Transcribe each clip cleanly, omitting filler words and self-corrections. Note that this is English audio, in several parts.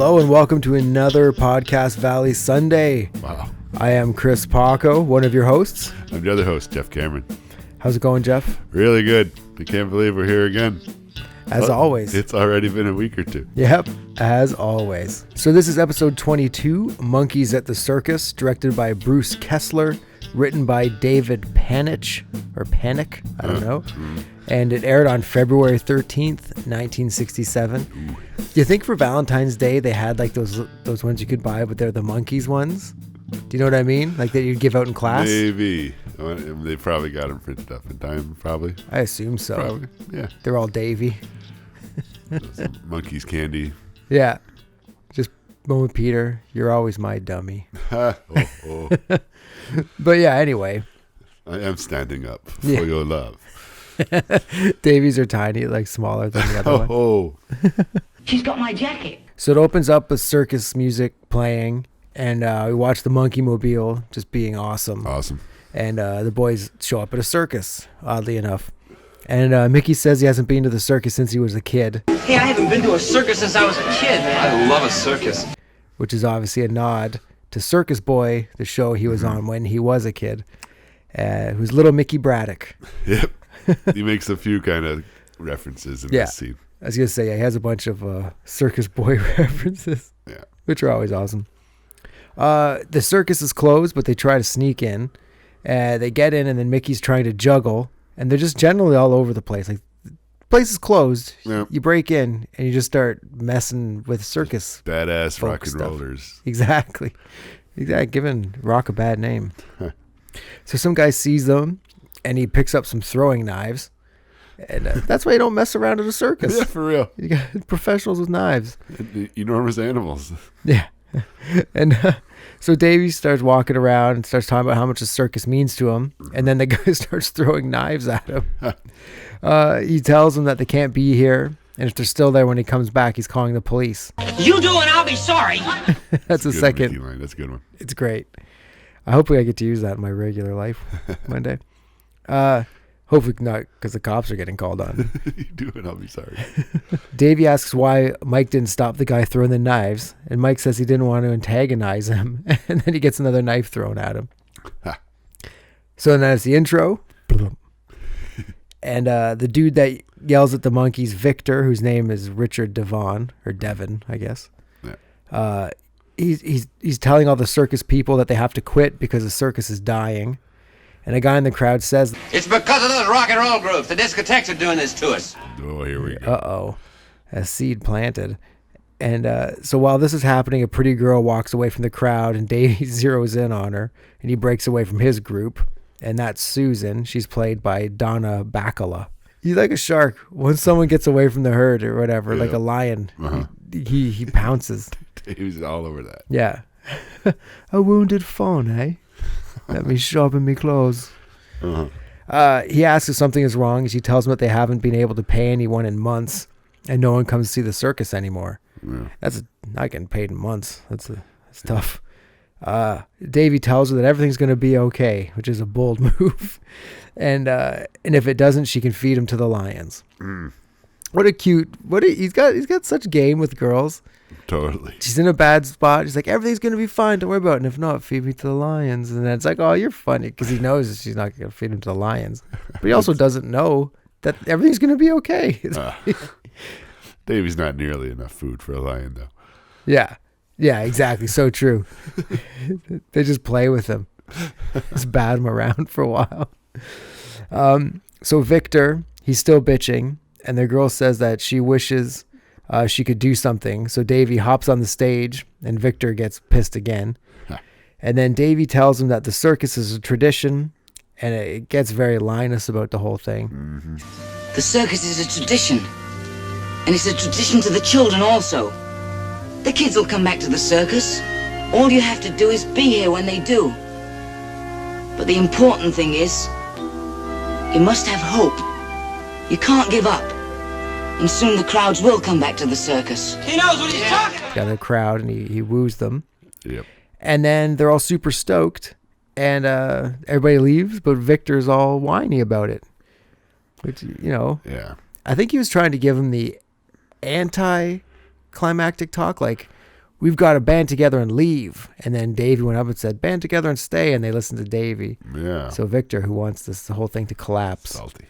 Hello and welcome to another Podcast Valley Sunday. Wow. I am Chris Paco, one of your hosts. I'm the other host, Jeff Cameron. How's it going, Jeff? Really good. I can't believe we're here again. As always. It's already been a week or two. Yep, as always. So this is episode 22, Monkees at the Circus, directed by Bruce Kessler, written by David Panich, or Panic, I don't know. And it aired on February 13th, 1967. Do you think for Valentine's Day they had like those ones you could buy, but they're the Monkees ones? Do you know what I mean? Like that you'd give out in class? Maybe. They probably got them printed up in time, probably. I assume so. Probably, yeah. They're all Davy. Monkees candy. Yeah. Just Mo and Peter, you're always my dummy. Oh. But yeah, anyway. I am standing up for Yeah. your love. Davies are tiny, like smaller than the other one. Oh. She's got my jacket. So it opens up with circus music playing, and we watch the Monkey Mobile just being awesome. Awesome. And the boys show up at a circus, oddly enough. And Mickey says he hasn't been to the circus since he was a kid, Hey, I haven't been to a circus since I was a kid. I love a circus. which is obviously a nod to Circus Boy, the show he was on when he was a kid, who's little Mickey Braddock. Yep. He makes a few kind of references in Yeah. this scene. I was going to say, he has a bunch of Circus Boy references, Yeah. which are always awesome. The circus is closed, but they try to sneak in. They get in, and then Mickey's trying to juggle, and they're just generally all over the place. Like, the place is closed. Yep. You break in, and you just start messing with circus. Badass folk rock and stuff. rollers. Exactly. Giving rock a bad name. So some guy sees them, and he picks up some throwing knives. And that's why you don't mess around at a circus. Yeah, for real. You got professionals with knives. Enormous animals. Yeah. And so Davy starts walking around and starts talking about how much the circus means to him. And then the guy starts throwing knives at him. He tells them that they can't be here. And if they're still there when he comes back, he's calling the police. You do and I'll be sorry. That's a Good second. Mickey line. That's a good one. It's great. Hopefully I get to use that in my regular life one day. Hopefully not, because the cops are getting called on. You do it, I'll be sorry. Davey asks why Mike didn't stop the guy throwing the knives, and Mike says he didn't want to antagonize him, and then he gets another knife thrown at him. So then that's the intro. And the dude that yells at the monkeys, Victor, whose name is Richard Devon, or Devon, I guess. Yeah. He's telling all the circus people that they have to quit because the circus is dying. And a guy in the crowd says, It's because of those rock and roll groups. The discotheques are doing this to us. Oh, here we go. uh-oh, a seed planted. And so while this is happening, a pretty girl walks away from the crowd, and Davey zeroes in on her, and he breaks away from his group. And that's Susan. She's played by Donna Bacala. He's like a shark. Once someone gets away from the herd or whatever, Yeah. like a lion, Uh-huh. he pounces. He was all over that. Yeah. A wounded fawn, eh? Let me sharpen me clothes. Uh-huh. He asks if something is wrong. She tells him that they haven't been able to pay anyone in months, and no one comes to see the circus anymore. Yeah. That's not getting paid in months. That's tough. Davey tells her that everything's going to be okay, which is a bold move. And if it doesn't, she can feed him to the lions. He's got such game with girls. Totally. She's in a bad spot. He's like, everything's going to be fine. Don't worry about it. And if not, feed me to the lions. And then it's like, oh, you're funny. Because he knows that she's not going to feed him to the lions. But he also doesn't know that everything's going to be okay. Davy's not nearly enough food for a lion, though. Yeah. Yeah, exactly. So true. They just play with him. Just bat him around for a while. So Victor, he's still bitching. And the girl says that she wishes she could do something. So Davey hops on the stage, and Victor gets pissed again. And then Davey tells him that the circus is a tradition, and it gets very Linus about the whole thing. The circus is a tradition. And it's a tradition to the children also. The kids will come back to the circus. All you have to do is be here when they do. But the important thing is, you must have hope. You can't give up. And soon the crowds will come back to the circus. He knows what he's talking about. Got a crowd, and he woos them. Yep. And then they're all super stoked, and everybody leaves, but Victor's all whiny about it. Which, Yeah. I think he was trying to give him the anti-climactic talk, like, we've got to band together and leave. And then Davy went up and said, band together and stay. And they listened to Davy. Yeah. So Victor, who wants the whole thing to collapse, Salty.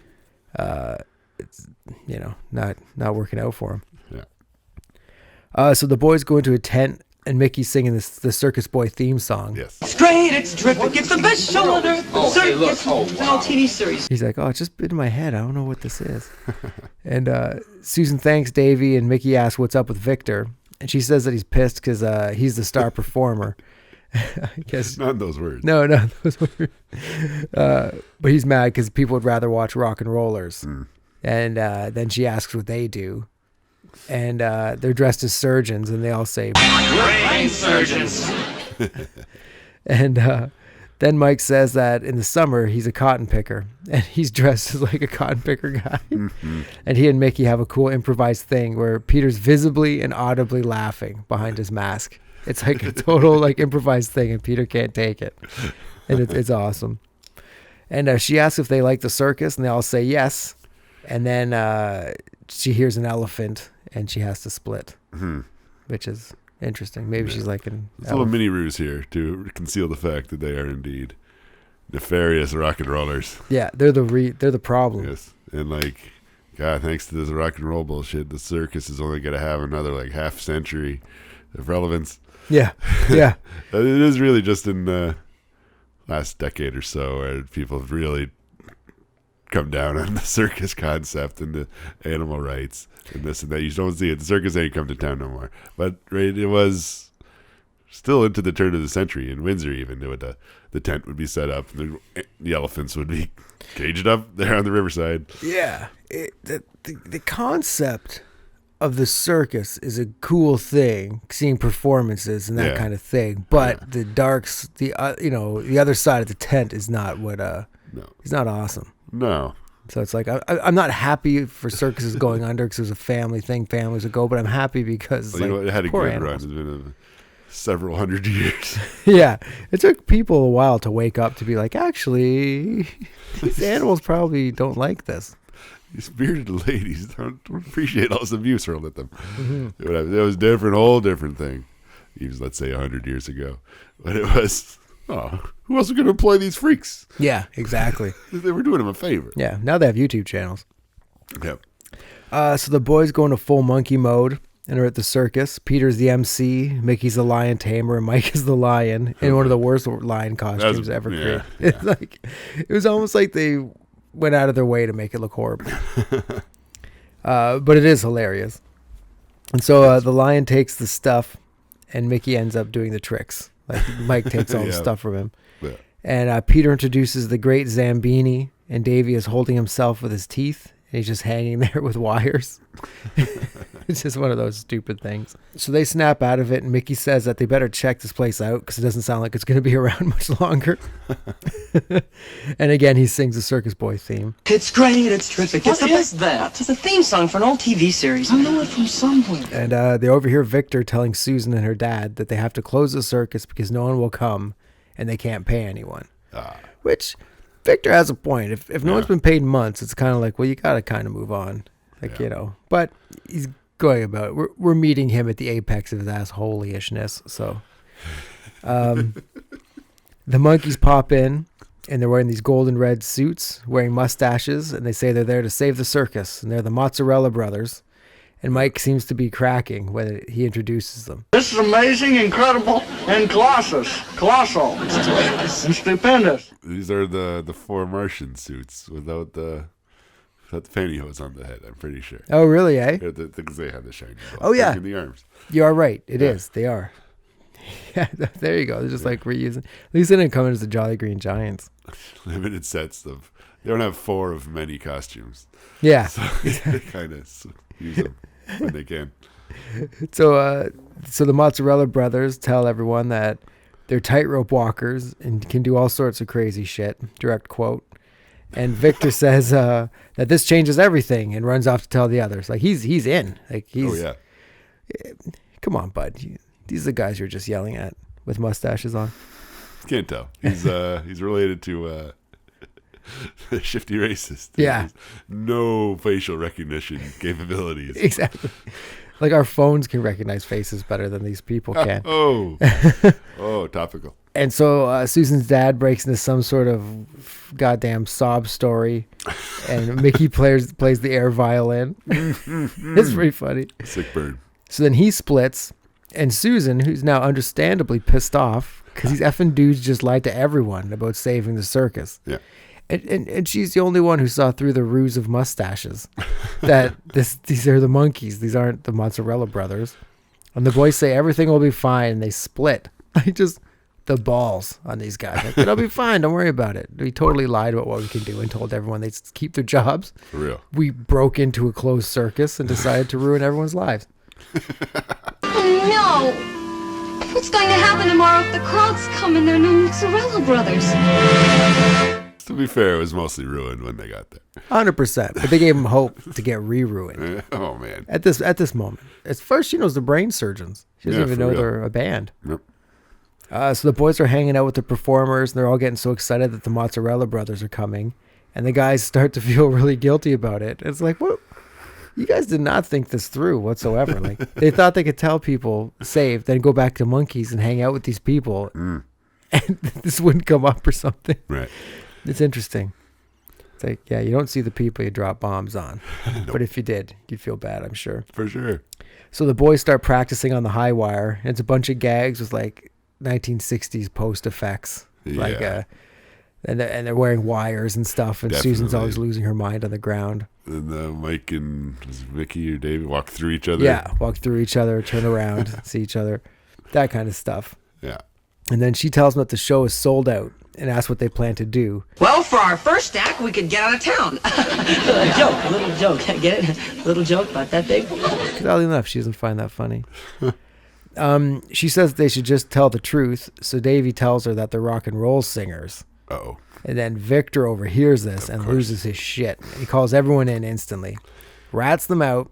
it's, not working out for him. Yeah. So the boys go into a tent and Mickey's singing the Circus Boy theme song. Yes. It's great, it's terrific, it's the best show on earth. The Circus, it's an all TV series. He's like, it's just been in my head. I don't know what this is. And Susan thanks Davy, and Mickey asks what's up with Victor. And she says that he's pissed because he's the star performer. I guess. Not those words. No, those words. But he's mad because people would rather watch rock and rollers. And then she asks what they do. And they're dressed as surgeons, and they all say, We're brain surgeons. And then Mike says that in the summer he's a cotton picker, and he's dressed as like a cotton picker guy. And he and Mickey have a cool improvised thing where Peter's visibly and audibly laughing behind his mask. It's like a total like improvised thing, and Peter can't take it. And it's awesome. And she asks if they like the circus, and they all say yes. And then she hears an elephant, and she has to split, which is interesting. Maybe she's like an There's a little mini ruse here to conceal the fact that they are indeed nefarious rock and rollers. Yeah, they're the problem. Yes, and like, God, thanks to this rock and roll bullshit, the circus is only going to have another like half century of relevance. Yeah. It is really just in the last decade or so where people have really come down on the circus concept and the animal rights and this and that. You don't see it. The circus ain't come to town no more. But right, it was still into the turn of the century in Windsor. Even the tent would be set up, and the elephants would be caged up there on the riverside. Yeah, the concept of the circus is a cool thing, seeing performances and that kind of thing. But the the other side of the tent is not what it's not awesome. No. So it's like I'm not happy for circuses going under because it was a family thing. Families would go, but I'm happy because it had a poor good animals. run. It's been several hundred years. Yeah, it took people a while to wake up to be like, actually, these animals probably don't like this. These bearded ladies don't appreciate all this abuse hurled at them. It was different, whole different thing. Even let's say 100 years ago, but it was. Oh, who else is going to employ these freaks? Yeah, exactly. They were doing them a favor. Yeah, now they have YouTube channels. Yep. So the boys go into full monkey mode and are at the circus. Peter's the MC, Mickey's the lion tamer, and Mike is the lion in one of the worst lion costumes ever created. Yeah. It's like it was almost like they went out of their way to make it look horrible. But it is hilarious. And so the lion takes the stuff, and Mickey ends up doing the tricks. Like Mike takes all the stuff from him. Yeah. And Peter introduces the great Zambini, and Davy is holding himself with his teeth. And he's just hanging there with wires. It's just one of those stupid things. So they snap out of it, and Mickey says that they better check this place out because it doesn't sound like it's going to be around much longer. And again, he sings the Circus Boy theme. It's great, it's terrific, it's the best. That? It's a theme song for an old TV series. I know it from somewhere. And they overhear Victor telling Susan and her dad that they have to close the circus because no one will come and they can't pay anyone. Which Victor has a point. If no one's been paid in months, it's kind of like, well, you got to kind of move on. Like, but he's going about it. We're meeting him at the apex of his assholeishness. So the monkeys pop in, and they're wearing these golden red suits, wearing mustaches, and they say they're there to save the circus, and they're the Mozzarella Brothers. And Mike seems to be cracking when he introduces them. This is amazing, incredible, and colossal. And stupendous. These are the four Martian suits without the pantyhose on the head, I'm pretty sure. Oh, really, eh? Because they have the shiny yeah. in the arms. You are right. It is. They are. Yeah, there you go. They're just like reusing. At least they didn't come in as the Jolly Green Giants. Limited sets of. They don't have four of many costumes. Yeah. So they kind of use them when they can. So the Mozzarella Brothers tell everyone that they're tightrope walkers and can do all sorts of crazy shit. Direct quote. And Victor says that this changes everything and runs off to tell the others. Like he's in. Like he's. Oh yeah. Come on, bud. These are the guys you're just yelling at with mustaches on. Can't tell. He's related to shifty racist. Yeah. No facial recognition capabilities. Exactly. Like our phones can recognize faces better than these people can. Oh, topical. And so Susan's dad breaks into some sort of goddamn sob story, and Mickey plays the air violin. It's pretty funny. Sick burn. So then he splits, and Susan, who's now understandably pissed off because these effing dudes just lied to everyone about saving the circus. Yeah. And she's the only one who saw through the ruse of mustaches that these are the Monkees. These aren't the Mozzarella Brothers. And the boys say everything will be fine, and they split. Like just the balls on these guys. Like, it'll be fine. Don't worry about it. We totally lied about what we can do and told everyone they'd keep their jobs. For real. We broke into a closed circus and decided to ruin everyone's lives. Oh, no. What's going to happen tomorrow if the crowds come and they're no Mozzarella Brothers? To be fair, it was mostly ruined when they got there. 100%. But they gave them hope to get re-ruined. Oh, man. At this moment. At first, she knows the brain surgeons. She doesn't even know real. they're a band. Yep. So the boys are hanging out with the performers, and they're all getting so excited that the Mozzarella Brothers are coming. And the guys start to feel really guilty about it. It's like, what? You guys did not think this through whatsoever. Like they thought they could tell people save, then go back to Monkees and hang out with these people, and this wouldn't come up or something. Right. It's interesting. It's like, yeah, you don't see the people you drop bombs on, Nope. but if you did, you'd feel bad, I'm sure. For sure. So the boys start practicing on the high wire. And it's a bunch of gags with like 1960s post effects, like and they're wearing wires and stuff. And Definitely. Susan's always losing her mind on the ground. And Mike and Vicky or Davy walk through each other. Yeah, walk through each other, turn around, see each other, that kind of stuff. Yeah. And then she tells them that the show is sold out and asks what they plan to do. Well, for our first act, we could get out of town. A little joke. Get it? A little joke about that big? Oddly enough, she doesn't find that funny. She says they should just tell the truth. So Davy tells her that they're rock and roll singers. Uh-oh. And then Victor overhears this and loses his shit. He calls everyone in instantly, rats them out,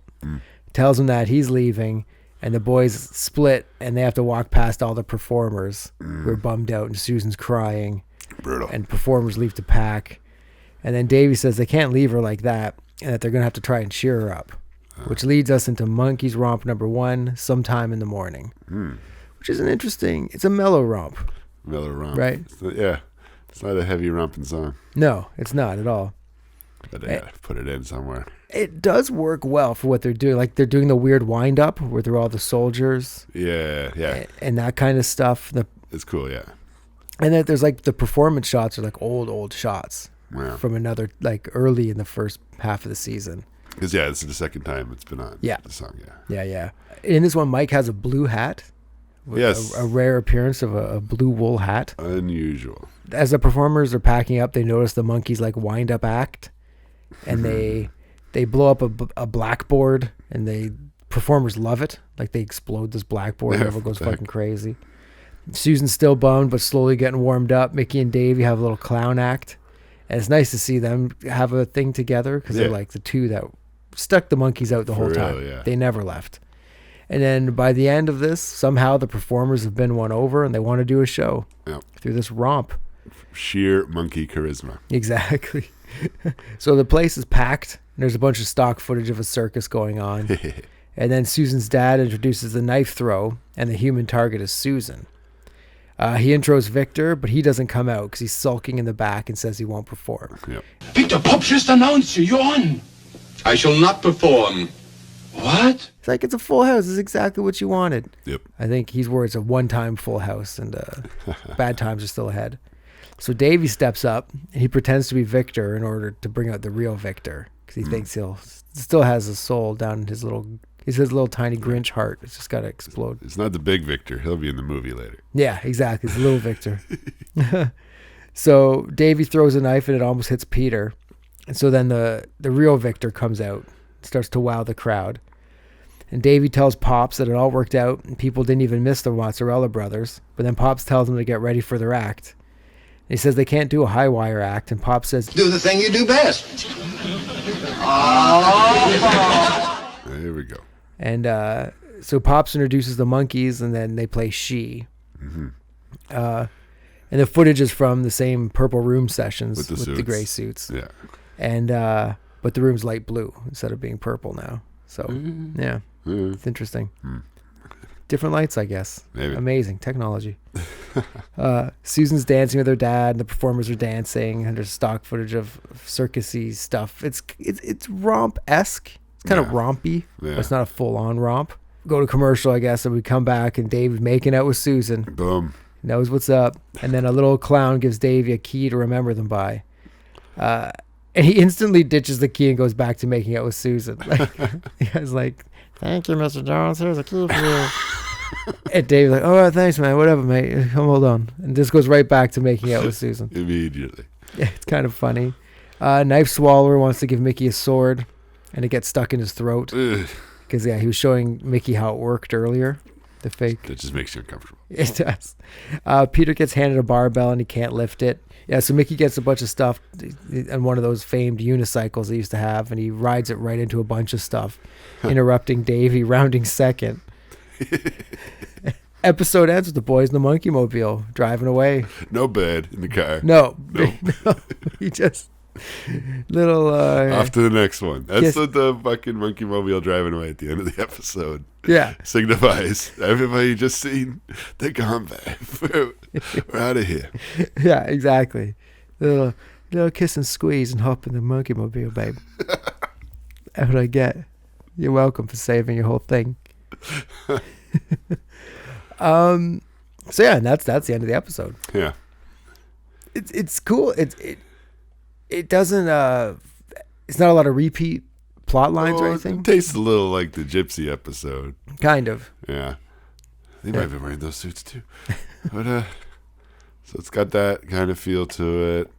tells them that he's leaving, and the boys split and they have to walk past all the performers who are bummed out, and Susan's crying. Brutal. And performers leave to pack. And then Davy says they can't leave her like that and that they're going to have to try and cheer her up, which leads us into Monkees romp number 1, Sometime in the Morning, which is it's a mellow romp. Mellow romp. Right. It's not a heavy romping song. No, it's not at all. But they gotta put it in somewhere. It does work well for what they're doing. Like they're doing the weird wind up where they're all the soldiers. Yeah. And that kind of stuff. It's cool, yeah. And then there's like the performance shots are like old shots from another, like early in the first half of the season. Because, this is the second time it's been on. Yeah. The song, Yeah. In this one, Mike has a blue hat. Yes. A rare appearance of a blue wool hat. Unusual. As the performers are packing up, they notice the Monkees like wind up act, and they blow up a blackboard, and the performers love it. Like they explode this blackboard, and everyone goes fucking crazy. Susan's still bummed, but slowly getting warmed up. Mickey and Davy have a little clown act, and it's nice to see them have a thing together because they're like the two that stuck the Monkees out the whole time. Yeah. They never left. And then by the end of this, somehow the performers have been won over, and they want to do a show through this romp. Sheer monkey charisma. Exactly. So the place is packed. And there's a bunch of stock footage of a circus going on. And then Susan's dad introduces the knife throw, and the human target is Susan. He intros Victor, but he doesn't come out because he's sulking in the back and says he won't perform. Yep. Victor, Pop just announced you. You're on. I shall not perform. What? It's like, it's a full house. This is exactly what you wanted. Yep. I think he's worried it's a one-time full house, and bad times are still ahead. So Davy steps up, and he pretends to be Victor in order to bring out the real Victor, because he thinks he'll still has a soul down in his little tiny Grinch heart. It's just got to explode. It's not the big Victor. He'll be in the movie later. Yeah, exactly. It's the little Victor. So Davy throws a knife, and it almost hits Peter. And so then the real Victor comes out, starts to wow the crowd. And Davy tells Pops that it all worked out, and people didn't even miss the Mozzarella Brothers. But then Pops tells them to get ready for their act. He says they can't do a high wire act, and Pop says, Do the thing you do best. There we go. and so Pops introduces the Monkees, and then they play She. And the footage is from the same Purple Room sessions with the gray suits. Yeah. And but the room's light blue instead of being purple now. So yeah, It's interesting. Different lights, I guess. Maybe. Amazing technology. Susan's dancing with her dad, and the performers are dancing, and there's stock footage of circus-y stuff. It's romp-esque. It's kind of rompy. Yeah. But it's not a full-on romp. Go to commercial, I guess, and we come back, and Dave's making out with Susan. Boom. Knows what's up. And then a little clown gives Davy a key to remember them by. And he instantly ditches the key and goes back to making out with Susan. Like, he was like, "Thank you, Mr. Jones. Here's a key for you." And Dave's like, "Oh, thanks, man. Whatever, mate. Hold on." And this goes right back to making out with Susan. Immediately. Yeah, it's kind of funny. Knife Swallower wants to give Mickey a sword, and it gets stuck in his throat. Because, he was showing Mickey how it worked earlier. The fake. That just makes you uncomfortable. It does. Peter gets handed a barbell, and he can't lift it. Yeah, so Mickey gets a bunch of stuff on one of those famed unicycles they used to have, and he rides it right into a bunch of stuff, interrupting Davy, rounding second. Episode ends with the boys in the Monkey-mobile driving away. No bed in the car. No. Nope. No. He just... little... Off to the next one. That's what the fucking Monkey-mobile driving away at the end of the episode signifies. Everybody just seen the combat. We're out of here. Yeah, exactly. Little kiss and squeeze and hop in the Monkey-mobile, babe. That's what I get. You're welcome for saving your whole thing. So yeah, and that's the end of the episode. Yeah. It's cool. It doesn't it's not a lot of repeat plot lines or anything. It tastes a little like the Gypsy episode. Kind of. Yeah. They might be wearing those suits too. But so it's got that kind of feel to it.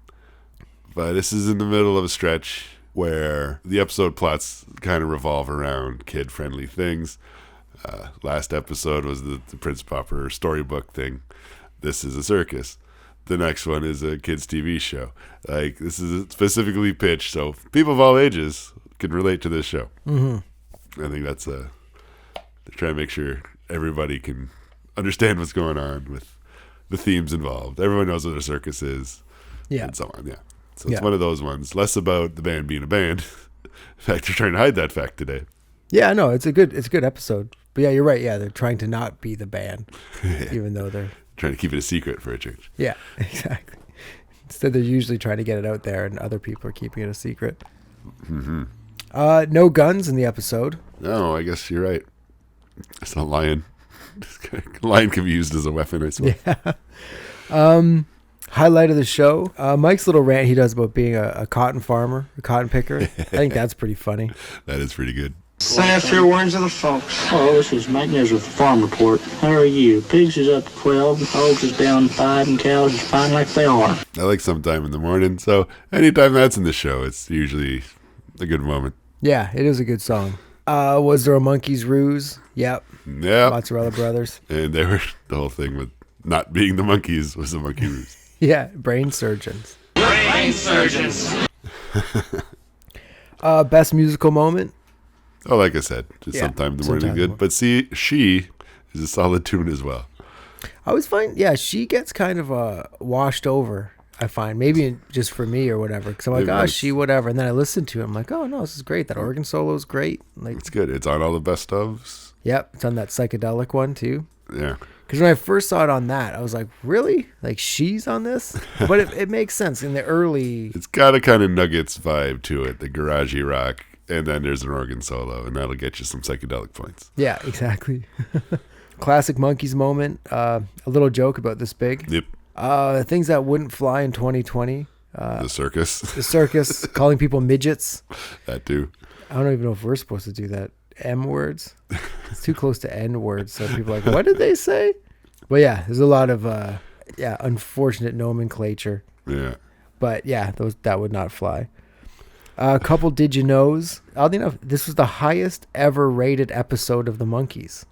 But this is in the middle of a stretch where the episode plots kind of revolve around kid-friendly things. Last episode was the Prince Popper storybook thing. This is a circus. The next one is a kids' TV show. Like, this is specifically pitched so people of all ages can relate to this show. Mm-hmm. I think that's they're trying to make sure everybody can understand what's going on with the themes involved. Everyone knows what a circus is, and so on. Yeah, so it's one of those ones. Less about the band being a band. In fact, they're trying to hide that fact today. Yeah, no, it's a good episode. But yeah, you're right. Yeah, they're trying to not be the band, even though they're trying to keep it a secret for a change. Yeah, exactly. Instead, they're usually trying to get it out there, and other people are keeping it a secret. Mm-hmm. No guns in the episode. No, I guess you're right. It's not lion. Lion can be used as a weapon, I suppose. Yeah. Highlight of the show, Mike's little rant he does about being a cotton farmer, a cotton picker. I think that's pretty funny. That is pretty good. Say a few words to the folks. Hello, this is Mike News with the Farm Report. How are you? Pigs is up to 12, hogs is down 5, and cows is fine like they are. I like sometime in the morning, so anytime that's in the show, it's usually a good moment. Yeah, it is a good song. Was there a Monkees ruse? Yep. Mozzarella Brothers. And they were, the whole thing with not being the Monkees was a monkey ruse. Yeah, brain surgeons. Brain surgeons. Best musical moment? Oh, like I said, just sometime in the morning is good. But see, She is a solid tune as well. I always find, She gets kind of washed over, I find. Maybe just for me or whatever. Because I'm like, She, whatever. And then I listen to it. I'm like, oh, no, this is great. That organ solo is great. Like, it's good. It's on all the best ofs. Yep. It's on that psychedelic one, too. Yeah. Because when I first saw it on that, I was like, really? Like, she's on this? But it makes sense in the early... It's got a kind of Nuggets vibe to it, the garagey rock. And then there's an organ solo, and that'll get you some psychedelic points. Yeah, exactly. Classic Monkees moment. A little joke about this big. Yep. Things that wouldn't fly in 2020. The circus. The circus. Calling people midgets. That too. I don't even know if we're supposed to do that. M words. It's too close to N words. So people are like, what did they say? But yeah, there's a lot of unfortunate nomenclature. Yeah. But yeah, that would not fly. A couple did you knows. Oddly enough, this was the highest ever rated episode of the Monkees.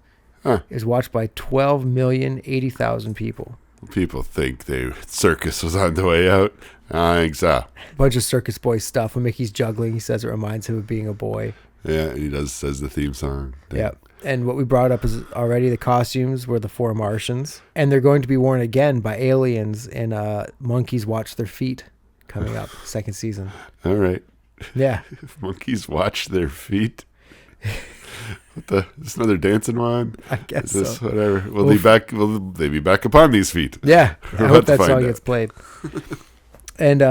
Huh. It was watched by 12,080,000 people. People think Circus was on the way out. I think so. Bunch of Circus Boy stuff. When Mickey's juggling, he says it reminds him of being a boy. Yeah, he says the theme song. Yeah. And what we brought up is already the costumes were the 4 Martians. And they're going to be worn again by aliens in Monkees Watch Their Feet coming up, second season. All right. Yeah. Monkees watch their feet. Is another dancing one? I guess Is this so. whatever? Will they be back upon these feet? Yeah, I We're hope about to that find song out. gets played. And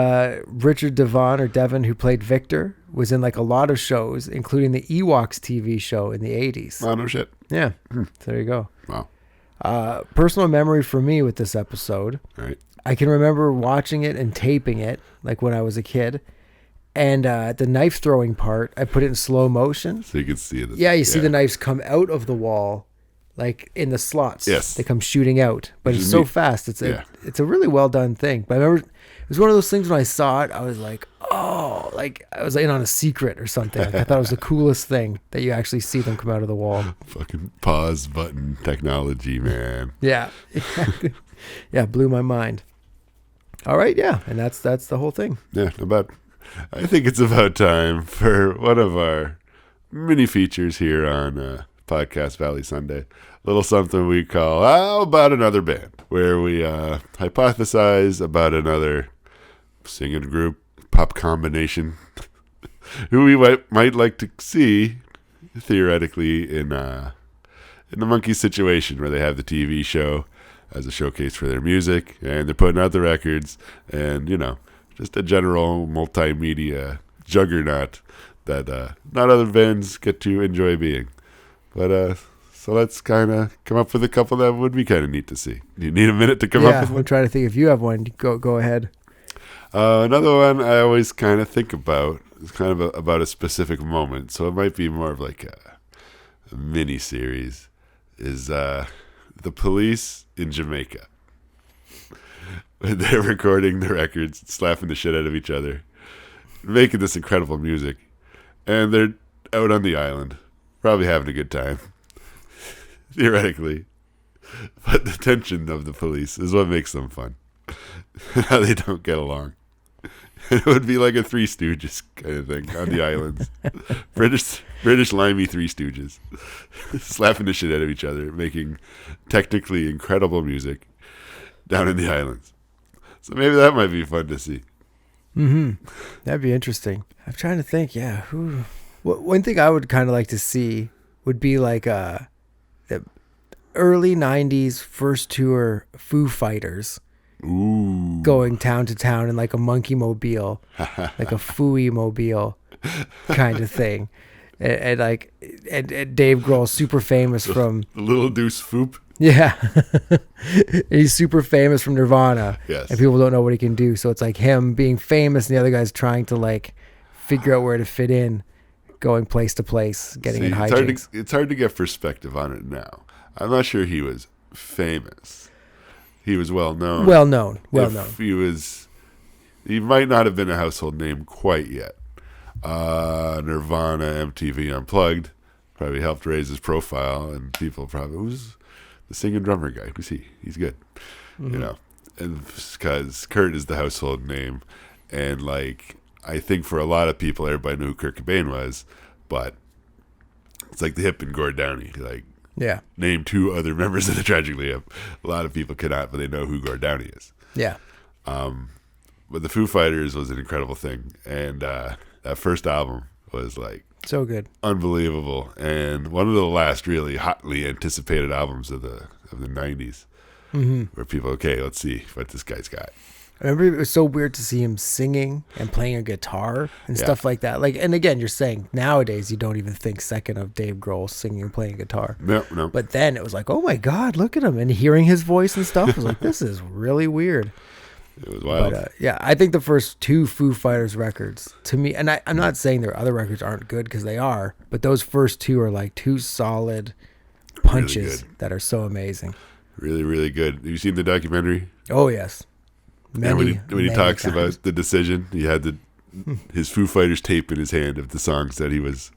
Richard Devon, who played Victor, was in like a lot of shows, including the Ewoks TV show in the 80s. Oh, no shit. Yeah, so there you go. Wow. Personal memory for me with this episode. All right. I can remember watching it and taping it, like when I was a kid. And the knife throwing part, I put it in slow motion. So you can see it. Yeah, you see the knives come out of the wall, like in the slots. Yes. They come shooting out. But Which it's is so neat. fast. It's a really well done thing. But I remember it was one of those things when I saw it, I was like, oh, like I was in on a secret or something. Like, I thought it was the coolest thing that you actually see them come out of the wall. Fucking pause button technology, man. Yeah. Yeah, blew my mind. All right, yeah. And that's the whole thing. Yeah, I think it's about time for one of our mini features here on Podcast Valley Sunday. A little something we call How About Another Band, where we hypothesize about another singing group, pop combination, who we might like to see theoretically in the Monkees situation, where they have the TV show as a showcase for their music, and they're putting out the records, and just a general multimedia juggernaut that not other bands get to enjoy being. But so let's kind of come up with a couple that would be kind of neat to see. You need a minute to come up with I'm one? trying to think if you have one. Go ahead. Another one I always kind of think about is kind of about a specific moment, so it might be more of like a mini series. Is the Police in Jamaica? They're recording the records, slapping the shit out of each other, making this incredible music, and they're out on the island, probably having a good time, theoretically. But the tension of the police is what makes them fun. How they don't get along. It would be like a Three Stooges kind of thing on the islands. British limey Three Stooges. Slapping the shit out of each other, making technically incredible music down in the islands. So maybe that might be fun to see. Mm-hmm. That'd be interesting. I'm trying to think, one thing I would kind of like to see would be like the early 90s first tour Foo Fighters. Ooh. Going town to town in like a monkey mobile, like a Fooey mobile kind of thing. And Dave Grohl's super famous from the Little Deuce Foop. Yeah. He's super famous from Nirvana. Yes. And people don't know what he can do. So it's like him being famous and the other guys trying to like figure out where to fit in, going place to place, getting in hijinks. It's hard to get perspective on it now. I'm not sure he was famous. He was well known. Well known. He might not have been a household name quite yet. Nirvana, MTV Unplugged probably helped raise his profile, and people probably, who's the singing drummer guy? Who's he? He's good. Mm-hmm. And because Kurt is the household name, and like I think for a lot of people, everybody knew who Kurt Cobain was, but it's like the Hip and Gord Downey, like. Yeah. Name two other members of the Tragically Hip. A lot of people cannot, but they know who Gord Downey is. Yeah. But the Foo Fighters was an incredible thing, and that first album was like so good, unbelievable, and one of the last really hotly anticipated albums of the 90s, where people, let's see what this guy's got. I remember it was so weird to see him singing and playing a guitar and stuff like that. Like, and again, you're saying nowadays you don't even think second of Dave Grohl singing and playing guitar. No. But then it was like, oh my God, look at him. And hearing his voice and stuff was like, this is really weird. It was wild. But I think the first two Foo Fighters records, to me, and I'm not saying their other records aren't good because they are, but those first two are like two solid punches really that are so amazing. Really, really good. Have you seen the documentary? Oh, yes. And when he talks about the decision, he had his Foo Fighters tape in his hand of the songs that he was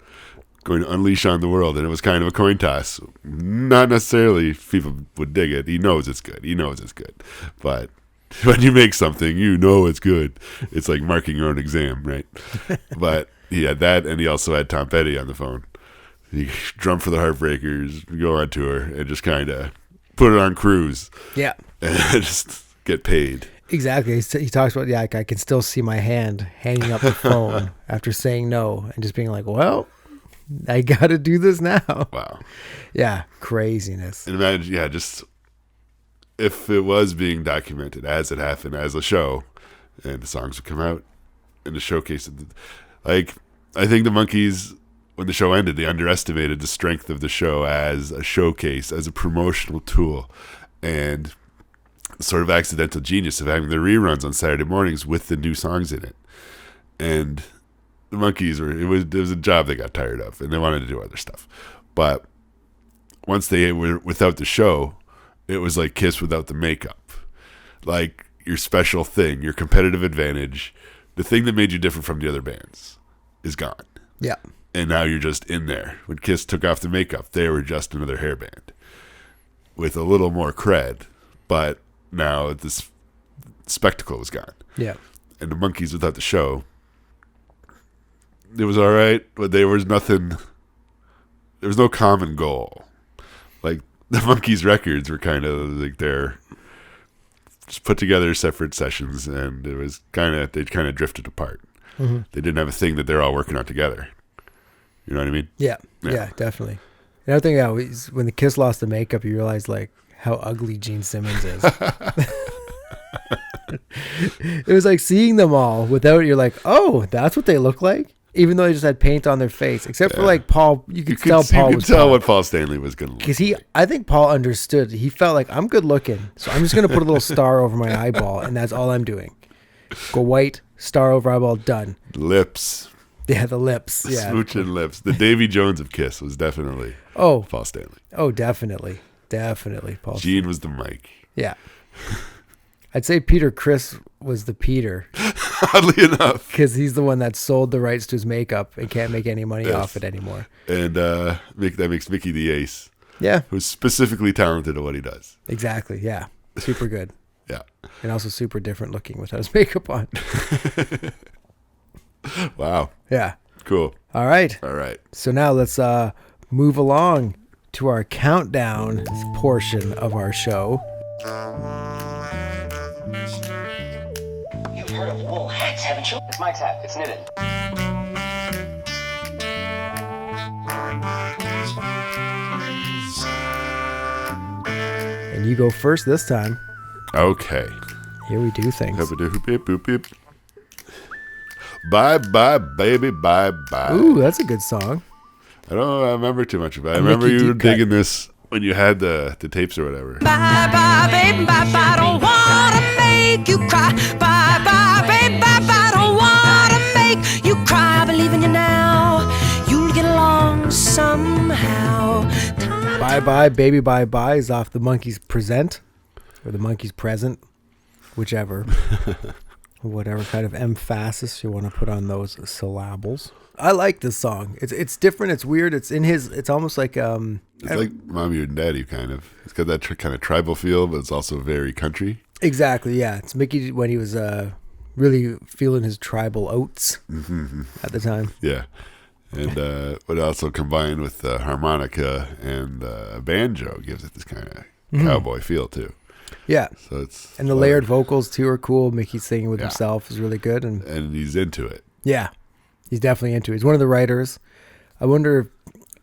going to unleash on the world, and it was kind of a coin toss. Not necessarily people would dig it. He knows it's good. But when you make something, you know it's good. It's like marking your own exam, right? But he had that, and he also had Tom Petty on the phone. He drummed for the Heartbreakers, go on tour, and just kind of put it on cruise. Yeah. And just get paid. Exactly. He talks about, I can still see my hand hanging up the phone after saying no and just being like, well, I got to do this now. Wow. Yeah, craziness. And imagine, yeah, just if it was being documented as it happened as a show, and the songs would come out and the showcase. Like, I think the Monkees, when the show ended, they underestimated the strength of the show as a showcase, as a promotional tool, and sort of accidental genius of having the reruns on Saturday mornings with the new songs in it. And the Monkees it was a job they got tired of, and they wanted to do other stuff. But once they were without the show, it was like Kiss without the makeup. Like, your special thing, your competitive advantage, the thing that made you different from the other bands is gone. Yeah. And now you're just in there. When Kiss took off the makeup, they were just another hair band with a little more cred, but now this spectacle was gone. Yeah. And the Monkees without the show, it was all right, but there was nothing. There was no common goal. Like, the Monkees records were kind of like they're just put together separate sessions, and it was they kind of drifted apart. Mm-hmm. They didn't have a thing that they're all working on together. You know what I mean? Yeah, definitely. Another thing, when the Kiss lost the makeup, you realize like how ugly Gene Simmons is. It was like seeing them all without. You're like, oh, that's what they look like. Even though they just had paint on their face, except for like Paul, you could tell what Paul Stanley was going to look because I think Paul understood. He felt like, I'm good looking, so I'm just going to put a little star over my eyeball, and that's all I'm doing. Go white, star over eyeball, done. Lips. Yeah, the lips. Yeah, smooching lips. The Davy Jones of Kiss was definitely Paul Stanley. Oh, definitely Paul. Gene was the Mike. Yeah. I'd say Peter Criss was the Peter. Oddly enough. Because he's the one that sold the rights to his makeup and can't make any money off it anymore. And that makes Mickey the ace. Yeah. Who's specifically talented at what he does. Exactly, yeah. Super good. Yeah. And also super different looking without his makeup on. Wow. Yeah. Cool. All right. So now let's move along to our countdown portion of our show. You've heard of wool hats, haven't you? It's Mike's hat. It's knitted. And you go first this time. Okay. Here we do things. Bye bye baby, bye bye. Ooh, that's a good song. I don't remember too much about it. I remember you digging this when you had the tapes or whatever. Bye bye baby, bye bye. Don't wanna make you cry. Bye bye baby, bye bye. Don't wanna make you cry. I believe in you now. You'll get along somehow. Bye bye baby, bye bye is off the Monkees Present or the Monkees Present, whichever. Whatever kind of emphasis you want to put on those syllables. I like this song. It's different. It's weird. It's almost like it's like Mommy and Daddy kind of. It's got that kind of tribal feel, but it's also very country. Exactly. Yeah. It's Mickey when he was really feeling his tribal oats at the time. Yeah. And but also combined with the harmonica and banjo gives it this kind of cowboy feel too. Yeah. So it's and the layered vocals too are cool. Mickey singing with himself is really good, and he's into it. Yeah, he's definitely into it. He's one of the writers. I wonder if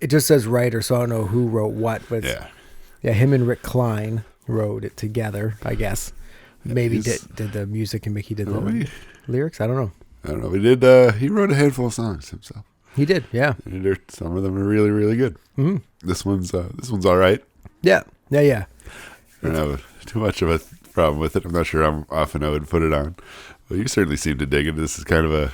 it just says writer, so I don't know who wrote what, but yeah, him and Rick Klein wrote it together, I guess. Maybe did the music and Mickey did the lyrics. I don't know. But he wrote a handful of songs himself. He did, yeah. And some of them are really, really good. Mm-hmm. This one's all right. Yeah. I don't have too much of a problem with it. I'm not sure how often I would put it on. Well, you certainly seem to dig it. This is kind of a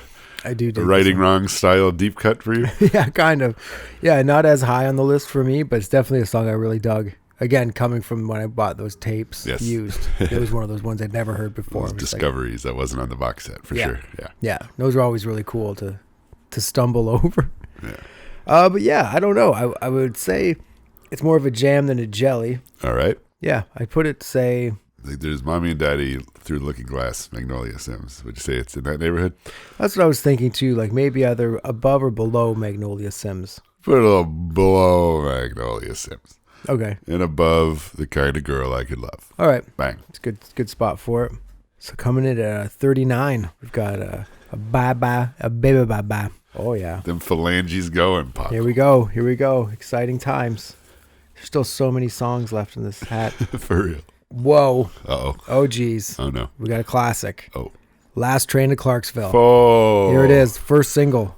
righting wrong style deep cut for you. Yeah, kind of. Yeah, not as high on the list for me, but it's definitely a song I really dug. Again, coming from when I bought those tapes used. It was one of those ones I'd never heard before. Those discoveries that wasn't on the box set for sure. Yeah. Those are always really cool to stumble over. Yeah. But yeah, I don't know. I would say it's more of a jam than a jelly. All right. Yeah, I put it, say... Like there's Mommy and Daddy, Through the Looking Glass, Magnolia Sims. Would you say it's in that neighborhood? That's what I was thinking too, like maybe either above or below Magnolia Sims. Put it a little below Magnolia Sims. Okay. And above The Kind of Girl I Could Love. All right. Bang. It's a good spot for it. So coming in at 39, we've got a bye-bye, a baby bye-bye. Oh, yeah. Them phalanges going, Pop. Here we go. Here we go. Exciting times. There's still so many songs left in this hat. For real. Whoa. Uh-oh. Oh, geez. Oh, no. We got a classic. Oh. Last Train to Clarksville. Oh. Here it is. First single.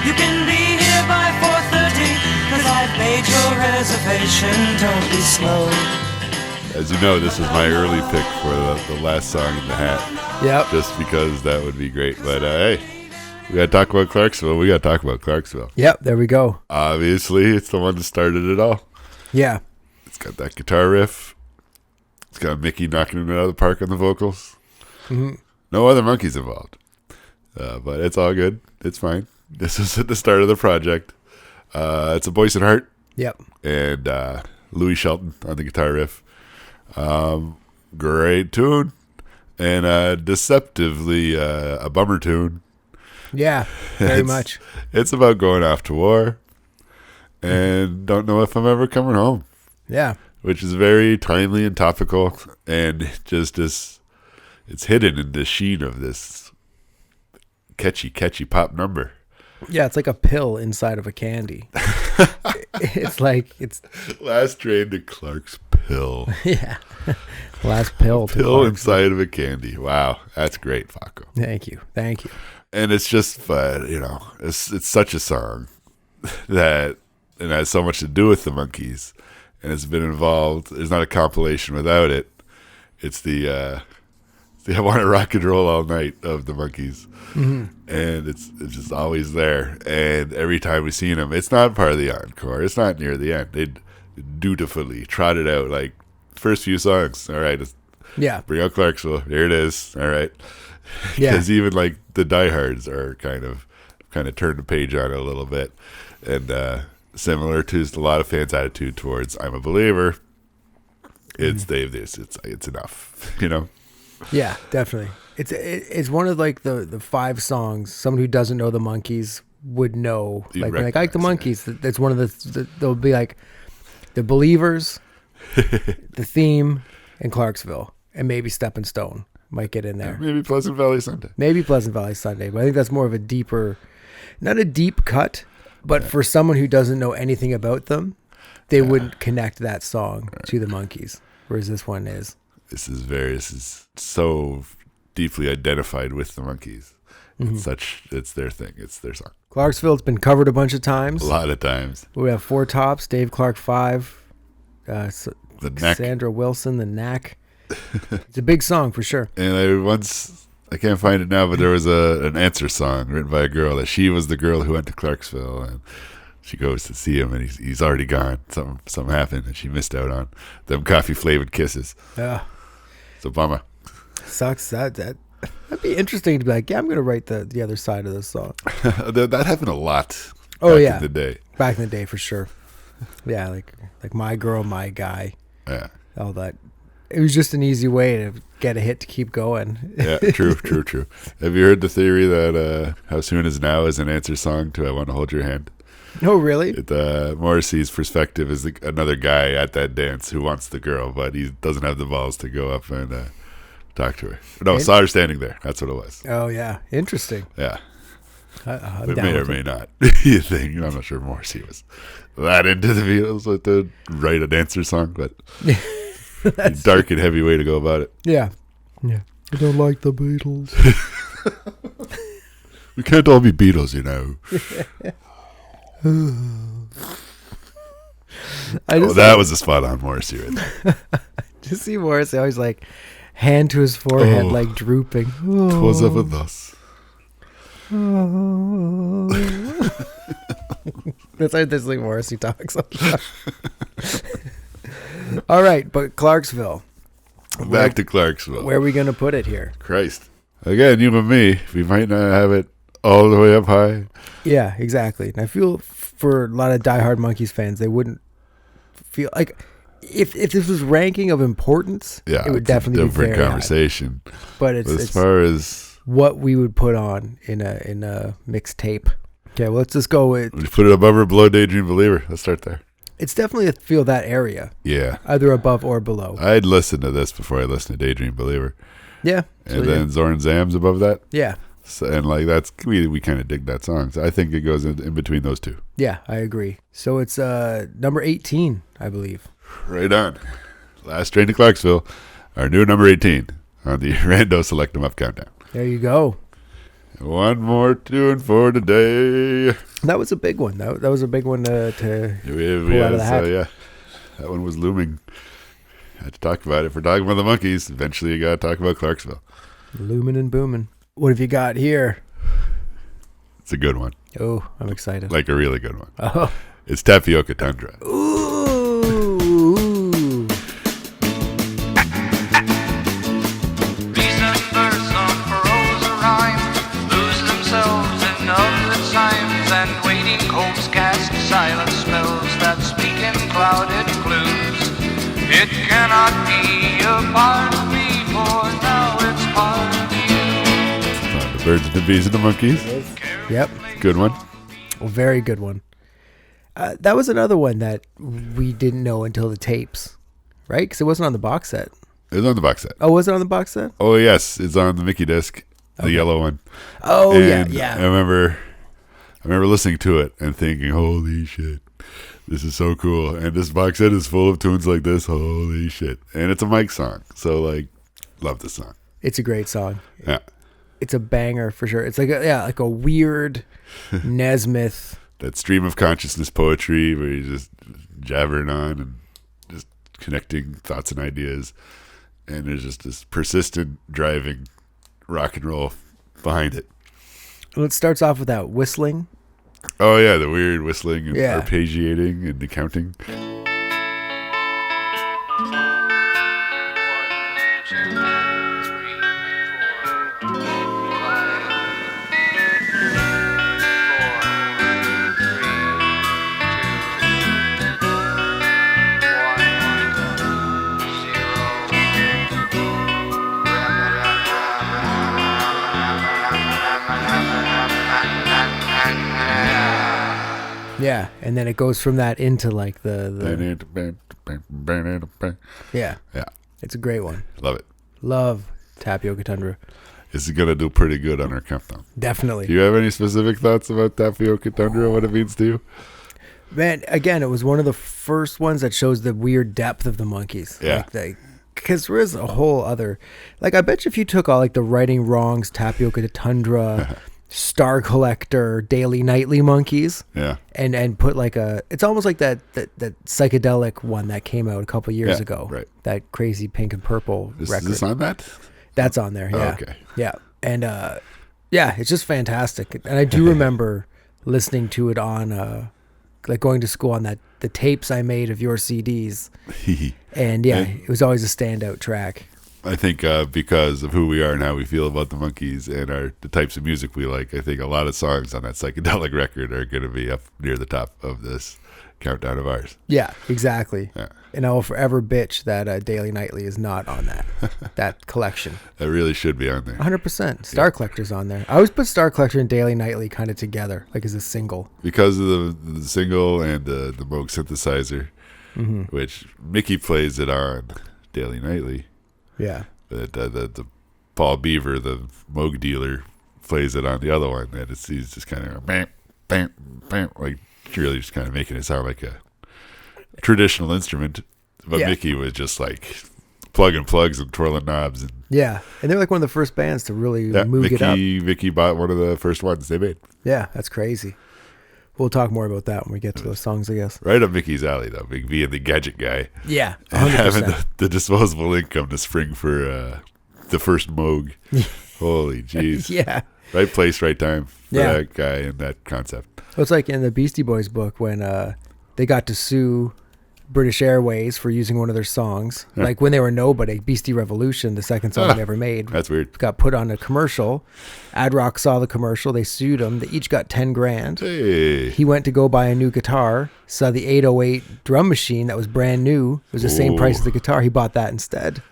You can be here by 4:30, 'cause I've made your reservation. Don't be slow. As you know, this was my early pick for the last song in the hat. Yep. Just because that would be great. But hey, we got to talk about Clarksville. We got to talk about Clarksville. Yep, there we go. Obviously, it's the one that started it all. Yeah. It's got that guitar riff. It's got Mickey knocking it out of the park on the vocals. Mm-hmm. No other Monkees involved. But it's all good. It's fine. This is at the start of the project. It's a Voice and Heart. Yep. And Louis Shelton on the guitar riff. Great tune. And deceptively a bummer tune. Yeah, very much. It's about going off to war. And don't know if I'm ever coming home. Yeah. Which is very timely and topical. And just this, it's hidden in the sheen of this catchy pop number. Yeah, it's like a pill inside of a candy. It's like it's Last Train to Clarksville. Yeah. Last pill. Pill inside of a candy. Wow, that's great, Paco. Thank you. And it's just fun, it's such a song that it has so much to do with the Monkees, and it's been involved. There's not a compilation without it. It's the I Want to Rock and Roll All Night of the Monkees. Mm-hmm. And it's just always there. And every time we've seen them, it's not part of the encore. It's not near the end. They dutifully trot it out like first few songs. All right, bring out Clarksville. Here it is. All right, because even like the diehards are kind of turned the page on it a little bit, and similar to a lot of fans' attitude towards "I'm a Believer." It's it's enough, Yeah, definitely. It's one of like the 5 songs someone who doesn't know the Monkees would know. Like when I like the Monkees, that's one of the they'll be like the Believers, the Theme, and Clarksville, and maybe Stepping Stone might get in there. Maybe Pleasant Valley Sunday. But I think that's more of a deeper, not a deep cut, but for someone who doesn't know anything about them, they wouldn't connect that song to the Monkees, whereas this one is. This is so deeply identified with the Monkees. Mm-hmm. It's their thing. It's their song. Clarksville's been covered a bunch of times. A lot of times. We have 4 tops. Dave Clark 5. The Knack. Sandra Wilson, the Knack. It's a big song for sure. And I can't find it now, but there was an answer song written by a girl that she was the girl who went to Clarksville, and she goes to see him, and he's already gone. Something happened, and she missed out on them coffee-flavored kisses. Yeah. It's a bummer. Sucks. That'd be interesting to be like, yeah, I'm going to write the other side of this song. That happened a lot back in the day. Back in the day, for sure. Yeah, like My Girl, My Guy. Yeah. All that. It was just an easy way to get a hit to keep going. Yeah, true. Have you heard the theory that How Soon Is Now is an answer song to I Want to Hold Your Hand? Oh, really? Morrissey's perspective is another guy at that dance who wants the girl, but he doesn't have the balls to go up and talk to her. No, saw her standing there. That's what it was. Oh, yeah. Interesting. Yeah. It may or may not be a thing. I'm not sure Morrissey was that into the Beatles with the write an answer song, but dark and heavy way to go about it. Yeah. I don't like the Beatles. We can't all be Beatles, That was a spot on Morrissey right there. Just see Morrissey always like hand to his forehead, like drooping. Twas ever thus. That's how this like Morrissey talks. All right, but Clarksville. Back to Clarksville. Where are we going to put it here? Christ. Again, you and me, we might not have it all the way up high. Yeah, exactly. And I feel for a lot of diehard Monkees fans, they wouldn't feel like if this was ranking of importance, it would definitely be a different conversation. But it's as far as what we would put on in a mixtape. Okay, well, let's just go with... Would you put it above or below Daydream Believer? Let's start there. It's definitely a feel that area. Yeah. Either above or below. I'd listen to this before I listen to Daydream Believer. Yeah. And then Zorn Zam's above that. Yeah. So, and like that's we kind of dig that song. So I think it goes in between those two. Yeah, I agree. So it's number 18, I believe. Right on. Last Train to Clarksville, our new number 18 on the Rando Select 'em Up Countdown. There you go. One more tune for today. That was a big one. That was a big one to pull out of the hat. Yeah, that one was looming. Had to talk about it. If we're talking about the Monkees, eventually you got to talk about Clarksville. Looming and booming. What have you got here? It's a good one. Oh, I'm excited. Like a really good one. Oh. It's Tapioca Tundra. Ooh. Silent spells that speak in clouded clues. It cannot be a part of me, for now it's part of you. The Birds and the Bees and the Monkees. Yep. Good one. A very good one. That was another one that we didn't know until the tapes, right? Because it wasn't on the box set. It was on the box set. Oh, was it on the box set? Oh, yes. It's on the Mickey disc, the yellow one. Oh, and yeah. I remember listening to it and thinking, holy shit, this is so cool. And this box set is full of tunes like this. Holy shit. And it's a Mike song. So, like, love this song. It's a great song. Yeah. It's a banger for sure. It's like a weird Nesmith. That stream of consciousness poetry where he's just jabbering on and just connecting thoughts and ideas. And there's just this persistent driving rock and roll behind it. Well, it starts off with that whistling. Oh, yeah, the weird whistling and Yeah. arpeggiating and the counting. Yeah, and then it goes from that into like the yeah. Yeah. It's a great one. Love it. Love Tapioca Tundra. It's going to do pretty good on our countdown. Definitely. Do you have any specific thoughts about Tapioca Tundra, what it means to you? Man, again, it was one of the first ones that shows the weird depth of the Monkees. Yeah. Because there is a whole other... Like, I bet you if you took all, like, the Righting Wrongs, Tapioca Tundra, Star Collector, Daily Nightly Monkees, yeah, and put, like, a... It's almost like that psychedelic one that came out a couple years ago. Right. That crazy pink and purple record. Is this on that? That's on there, yeah. Oh, okay. Yeah. And, yeah, it's just fantastic. And I do remember listening to it on... like going to school on the tapes I made of your CDs. And yeah, it was always a standout track. I think because of who we are and how we feel about the Monkees and the types of music we like, I think a lot of songs on that psychedelic record are going to be up near the top of this countdown of ours. Yeah, exactly. Yeah. And I will forever bitch that Daily Nightly is not on that collection. That really should be on there. 100%. Star Collector's on there. I always put Star Collector and Daily Nightly kind of together, like as a single. Because of the single and the Moog synthesizer, which Mickey plays it on Daily Nightly. Yeah. But the Paul Beaver, the Moog dealer, plays it on the other one. And he's just kind of bam, bam, bam, like really just kind of making it sound like a traditional instrument. But Mickey was just like plugging plugs and twirling knobs. And yeah. And they were like one of the first bands to really move it up. Mickey bought one of the first ones they made. Yeah, that's crazy. We'll talk more about that when we get to those songs, I guess. Right up Mickey's alley, though. Big being the gadget guy. Yeah, 100%. And having the disposable income to spring for the first Moog. Holy jeez. Yeah. Right place, right time for that guy and that concept. Well, it's like in the Beastie Boys book when they got to sue British Airways for using one of their songs. Yeah. Like when they were nobody, Beastie Revolution, the second song they ever made. That's weird. Got put on a commercial. Ad Rock saw the commercial. They sued him. They each got 10 grand. Hey. He went to go buy a new guitar, saw the 808 drum machine that was brand new. It was the same price as the guitar. He bought that instead.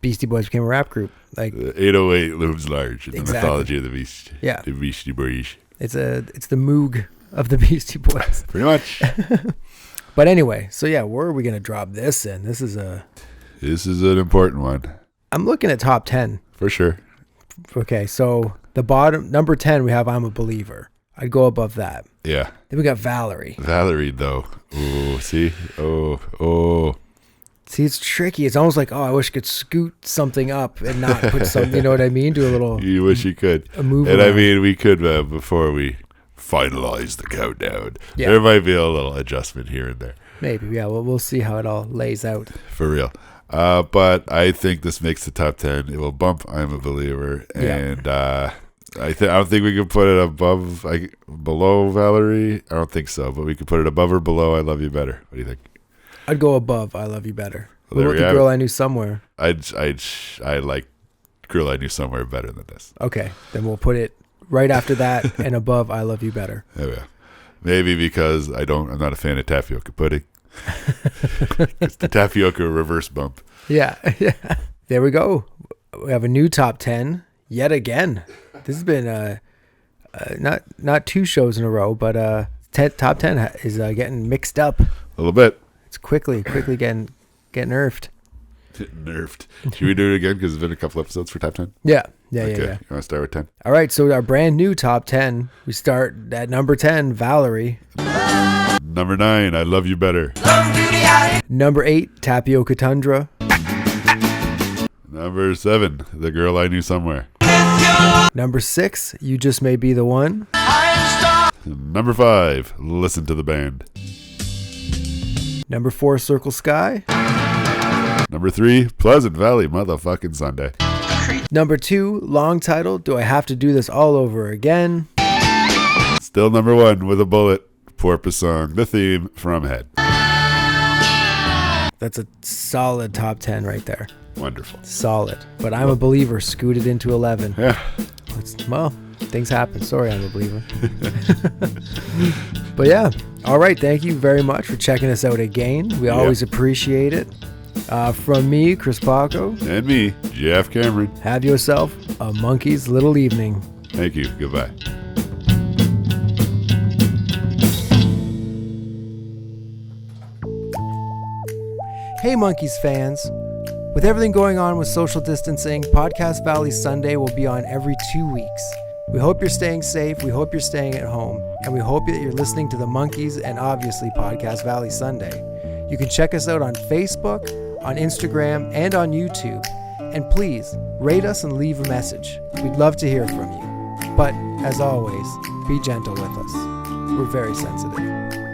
Beastie Boys became a rap group. Like the 808 looms large in the mythology of the Beast. Yeah. The Beastie Boys. It's the Moog of the Beastie Boys. Pretty much. But anyway, so yeah, where are we gonna drop this in? This is an important one. I'm looking at top 10 for sure. Okay, so the bottom number 10 we have I'm a Believer. I'd go above that. Yeah. Then we got Valerie. Valerie though. Oh, see? Oh. See, it's tricky. It's almost like, I wish I could scoot something up and not put something, you know what I mean? Do a little... You wish you could. A move and around. I mean, we could, before we finalize the countdown, Yeah. there might be a little adjustment here and there. Maybe, yeah. Well, we'll see how it all lays out. For real. But I think this makes the top 10. It will bump I'm a Believer. And I don't think we can put it below Valerie. I don't think so. But we can put it above or below I Love You Better. What do you think? I'd go above I Love You Better. Well, What about the Girl I Knew Somewhere? I like Girl I Knew Somewhere better than this. Okay, then we'll put it right after that and above I Love You Better. Oh, yeah. Maybe because I'm not a fan of tapioca pudding. It's the tapioca reverse bump. Yeah. There we go. We have a new top 10 yet again. This has been not 2 shows in a row, but top 10 is getting mixed up. A little bit. It's quickly getting nerfed. Nerfed. Should we do it again? Because it's been a couple episodes for top 10. Yeah. Okay. You want to start with 10? All right. So our brand new top 10. We start at number 10, Valerie. Number 9, I Love You Better. Number 8, Tapioca Tundra. Number 7, The Girl I Knew Somewhere. Number 6, You Just May Be the One. Number 5, Listen to the Band. Number 4, Circle Sky. Number 3, Pleasant Valley Motherfucking Sunday. Number 2, long title, Do I Have to Do This All Over Again? Still number 1 with a bullet, Porpoise Song, the theme from Head. That's a solid top 10 right there. Wonderful. Solid. But I'm a Believer scooted into 11. Yeah. Well, things happen. Sorry, I'm a Believer. But yeah. All right. Thank you very much for checking us out again. We always appreciate it. From me, Chris Paco. And me, Jeff Cameron. Have yourself a Monkees little evening. Thank you. Goodbye. Hey Monkees fans. With everything going on with social distancing, Podcast Valley Sunday will be on every 2 weeks. We hope you're staying safe, we hope you're staying at home, and we hope that you're listening to the Monkees and obviously Podcast Valley Sunday. You can check us out on Facebook, on Instagram, and on YouTube. And please, rate us and leave a message. We'd love to hear from you. But, as always, be gentle with us. We're very sensitive.